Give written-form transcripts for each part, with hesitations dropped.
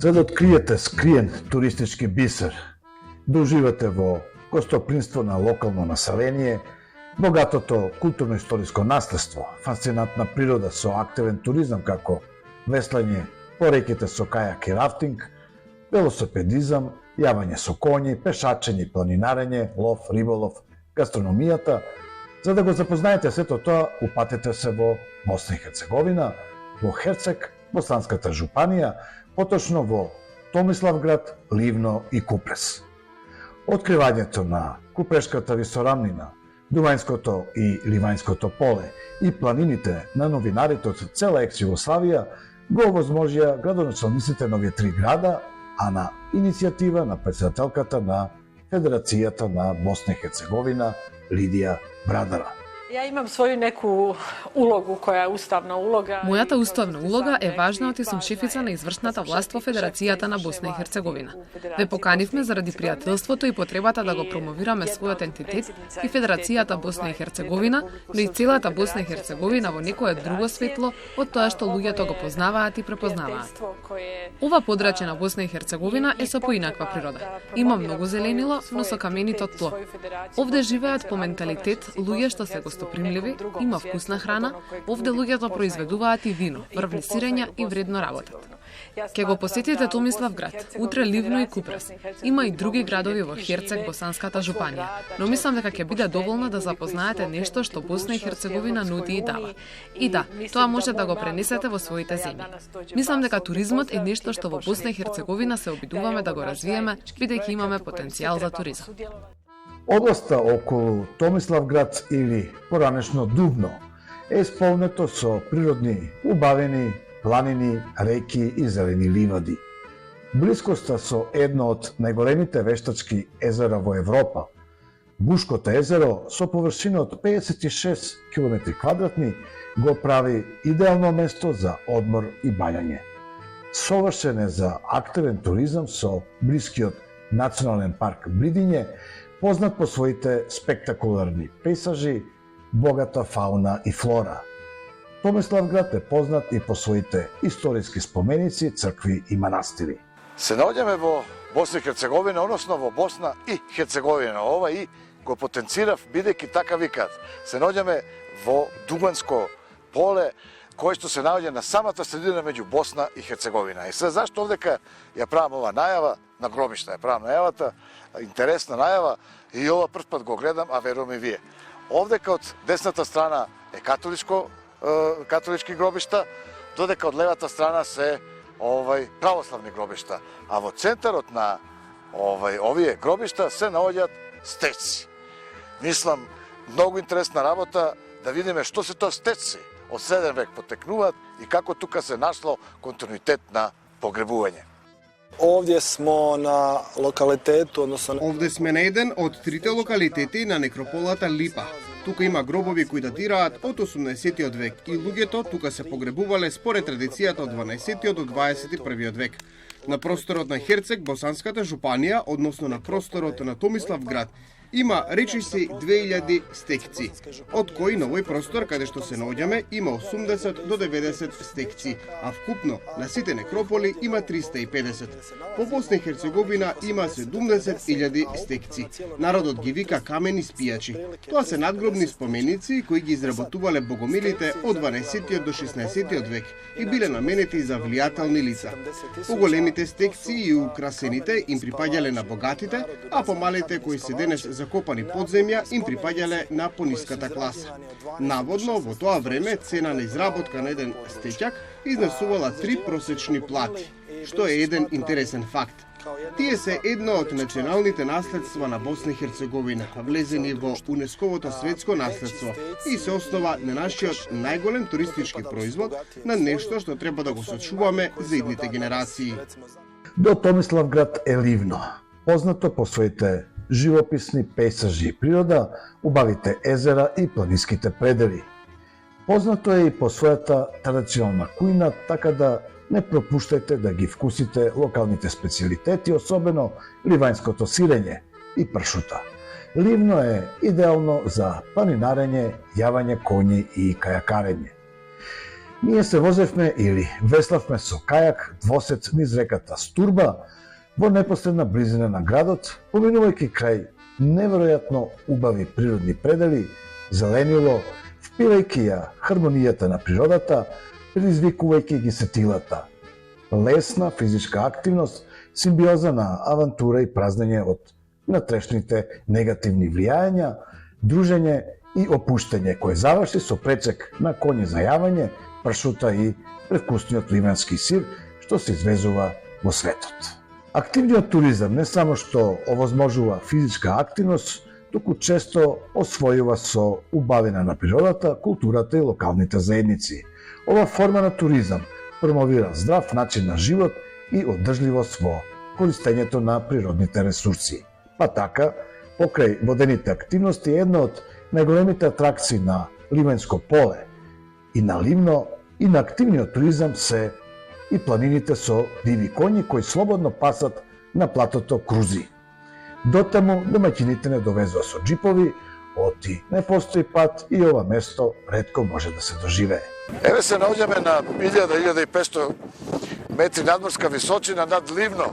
За да откриете скриен туристички бисер, да уживате во гостопримство на локално население, богатото културно-историско наследство, фасцинантна природа со активен туризам како веслање по реките со кајак и рафтинг, велосипедизам, јавање со коњи, пешачење, планинарење, лов, риболов, гастрономијата. За да го запознаете сето тоа, упатете се во Босна и Херцеговина, во Херцег, Боsanската жупанија, поточно во Томиславград, Ливно и Купрес. Откривањето на Купрешката висорамнина, Дувањското и Ливањското поле и планините на новинарите од цела екс-Југославија го овозможија градоначалниците на овие три града, а на иницијатива на председателката на Федерацијата на Босна и Херцеговина Лидија Брадара. Ja imam svoju neku ulogu koja je ustavna uloga. Мојата уставна улога е важна од сум шефица на извршната власт во Федерацијата на Босна и Херцеговина. Ве поканивме заради пријателството и потребата да го промовираме својот ентитет и Федерацијата Босна и Херцеговина, но и целата Босна и Херцеговина во некое друго светло од тоа што луѓето го познаваат и препознаваат. Ова подрачје на Босна и Херцеговина е со поинаква природа. Има многу зеленило, но со каменито тло. Овде живеат по менталитет луѓе што се гостопримливи, има вкусна храна, овде луѓето произведуваат и вино, врвни сирења и вредно работат. Ке го посетите Томиславград, утре Ливно и Купрес. Има и други градови во Херцег, Босанската жупанија, но мислам дека ќе биде доволно да запознаете нешто што Босна и Херцеговина нуди и дава. И да, тоа може да го пренесете во своите земји. Мислам дека туризмот е нешто што во Босна и Херцеговина се обидуваме да го развиеме, бидејќи имаме потенцијал за туризам. Областа околу Томиславград или поранешно Дубно е исполнето со природни убавини, планини, реки и зелени ливади. Блискоста со едно од најголемите вештачки езера во Европа, Бушкото езеро со површина од 56 км квадратни го прави идеално место за одмор и бањање. Совршен е за активен туризам со блискиот Национален парк Бридиње, познат по своите спектакуларни пейсажи, богата фауна и флора. Томиславград е познат и по своите историски споменици, цркви и манастири. Се наоѓаме во Босна и Херцеговина, односно во Босна и Херцеговина. Ова и го потенцирав, бидејќи така викаат. Се наоѓаме во Дувањско поле, кој што се наоѓа на самата средина меѓу Босна и Херцеговина. И се зашто овдека ја правам ова најава, на гробишта ја правам најавата, интересна најава, и ова прв пат го гледам, а верувам и вие. Овдека од десната страна е католички гробишта, додека од левата страна се православни гробишта, а во центарот на овие гробишта се наоѓаат стечци. Мислам, многу интересна работа да видиме што се тоа стечци од 7 век потекнуваат и како тука се нашло континуитет на погребување. Ovdje smo na lokalitetu, odnosno... Овде сме на еден од трите локалитети на некрополата Липа. Тука има гробови кои датираат од 18 век и луѓето тука се погребувале според традицијата од 12 до 21 век. На просторот на Херцег, Босанската жупанија, односно на просторот на Томиславград, има речиси 2000 стекци, од кои на овој простор каде што се наоѓаме има 80 до 90 стекци, а вкупно на сите некрополи има 350. По Босна и Херцеговина има 70.000 стекци. Народот ги вика камени спијачи. Тоа се надгробни споменици кои ги изработувале богомилите од 12 до 16 век и биле наменети за влијателни лица. Поголемите стекци и украсените им припаѓале на богатите, а помалите кои се денес закопани под земја им припаѓале на пониската класа. Наводно, во тоа време цена на изработка на еден стеќак изнесувала 3 просечни плати, што е еден интересен факт. Тие се едно од националните наследства на Босна и Херцеговина, влезени во УНЕСКОвото светско наследство и се основа на нашиот најголем туристички производ, на нешто што треба да го сочуваме за идните генерации. До Томиславград е Ливно, познато по своите живописни пейсажи и природа, убавите езера и планинските предели. Познато е и по својата традиционална кујна, така да не пропуштајте да ги вкусите локалните специјалитети, особено ливањското сирење и пршута. Ливно е идеално за планинарење, јавање коњи и кајакарење. Ние се возевме или веславме со кајак двосец низ реката Стурба во непосредна близина на градот, поминувајќи крај неверојатно убави природни предели, зеленило, впивајќи ја хармонијата на природата, предизвикувајќи ги сетилата. Лесна физичка активност, симбиоза на авантура и празнење од натрешните негативни влијања, дружење и опуштање, кој заврши со пречек на коњи за јавање, пршута и превкусниот ливенски сир, што се извезува во светот. Активниот туризам не само што овозможува физичка активност, туку често освојува со убавина на природата, културата и локалните заедници. Ова форма на туризам промовира здрав начин на живот и одржливост во користењето на природните ресурси. Па така, покрај водените активности, една од најголемите атракции на Ливенско поле и на Ливно и на активниот туризам се и планините со диви коњи кои слободно пасат на платото Крузи. Дотаму домаќините не довезува со джипови, оти не постои пат и ова место ретко може да се доживее. Еве се наоѓаме на 1000-1500 метри надморска височина над Ливно,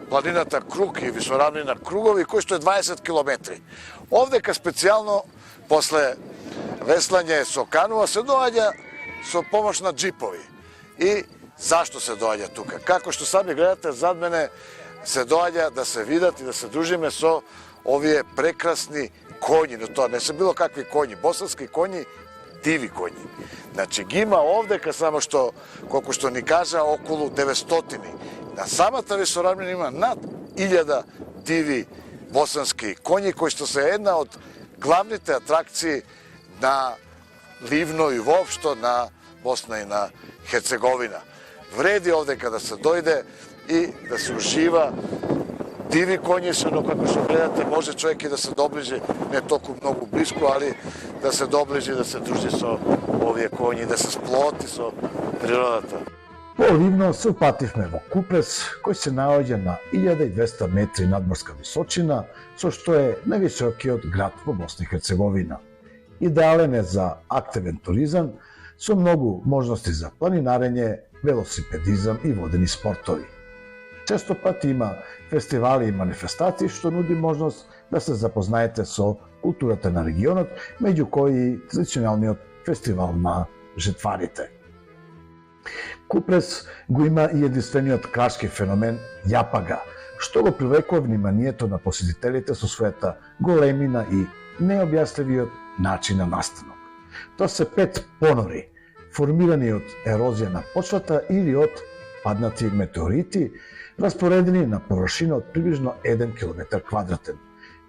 планината Круг и висоравнина Кругови, кој што е 20 километри. Овдека специјално после веслање со кануа се доаѓа со помош на джипови. И зашто се доаѓа тука? Како што сами гледате, зад мене се доаѓа да се видат и да се дружиме со овие прекрасни коњи, но тоа не се било какви коњи, босански коњи, диви коњи. Значи ги има овдека, само што, колку што ни кажа, околу 900. На самата висоравнина има над 1000 диви босански коњи, кои што се една од главните атракции на Ливно и воопшто на Босна и на Херцеговина. Вреди овдека да се дојде и да се ужива. Диви коњи се, но како што гледате, може човек и да се доближи, не толку многу близко, али да се доближи, да се дружи со овие коњи, да се сплоти со природата. По Ливно се упативме во Купрес, кој се наоѓа на 1200 метри надморска височина, со што е највисокиот град во Босна и Херцеговина. Идеален е за активен туризам, со многу можности за планинарење, велосипедизам и водени спортови. Често пати има фестивали и манифестации што нуди можност да се запознаете со културата на регионот, меѓу кои и традиционалниот фестивал на жетварите. Купрес го има и единствениот кралски феномен Јапага, што го привлекува вниманието на посетителите со својата големина и необјасливиот начин на настанок. Тоа се 5 понори, формирани од ерозија на почвата или од паднати метеорити, распоредени на површина од приближно 1 км квадратен.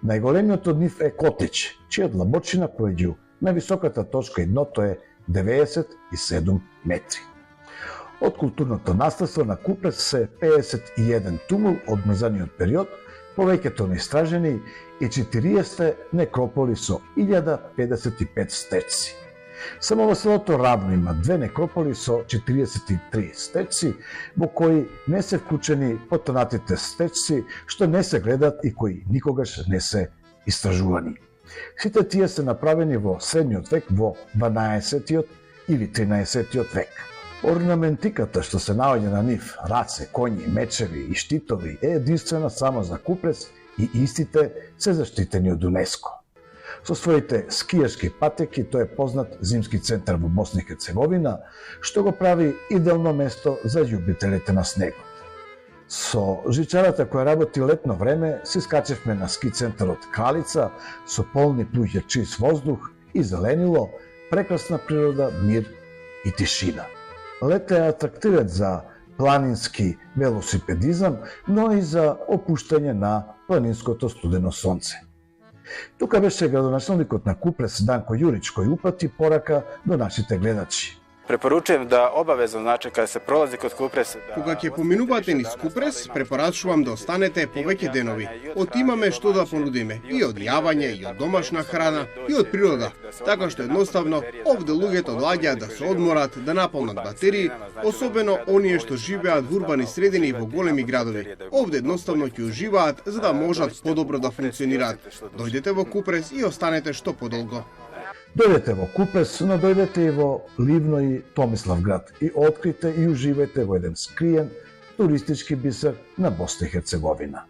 Најголемиот од нив е Котич, чијата длабочина поеѓу највисоката точка и дното е 97 метри. Од културното наследство на Купрес се 51 тумул од мрзаниот период, повеќето неистражени и 40 некрополи со 1055 стечци. Само во селото Равно има 2 некрополи со 43 стечци, во кои не се вклучени потонатите стечци, што не се гледат и кои никогаш не се истражувани. Сите тие се направени во средниот век, во 12-тиот или 13-тиот век. Орнаментиката што се наоѓа на нив, раце, коњи, мечеви и штитови, е единствена само за Купрес и истите се заштитени од УНЕСКО. Со своите скијашки патеки тој е познат зимски центар во Босна и Херцеговина, што го прави идеално место за љубителите на снегот. Со жичарата која работи летно време, се скачевме на ски центарот Кралица со полни плуѓе чист воздух и зеленило, прекрасна природа, мир и тишина. Лето е атрактивен за планински велосипедизам, но и за опуштање на планинското студено сонце. Тука беше градоначалникот на Купрес Данко Јурич кој упати порака до нашите гледачи. Препоручувам да обавезно, значи, кога се пролази код Купрес... Кога ќе поминувате низ Купрес, препорачувам да останете повеќе денови. Од имаме што да понудиме, и од јавање, и од домашна храна, и од природа. Така што едноставно, овде луѓето доаѓаат да се одморат, да наполнат батерии, особено оние што живеат во урбани средини и во големи градови. Овде едноставно ќе уживаат за да можат подобро да функционираат. Дојдете во Купрес и останете што подолго. Дојдете во Купес, но дојдете и во Ливно и Томиславград и открите и уживајте во еден скриен туристички бисер на Босна и Херцеговина.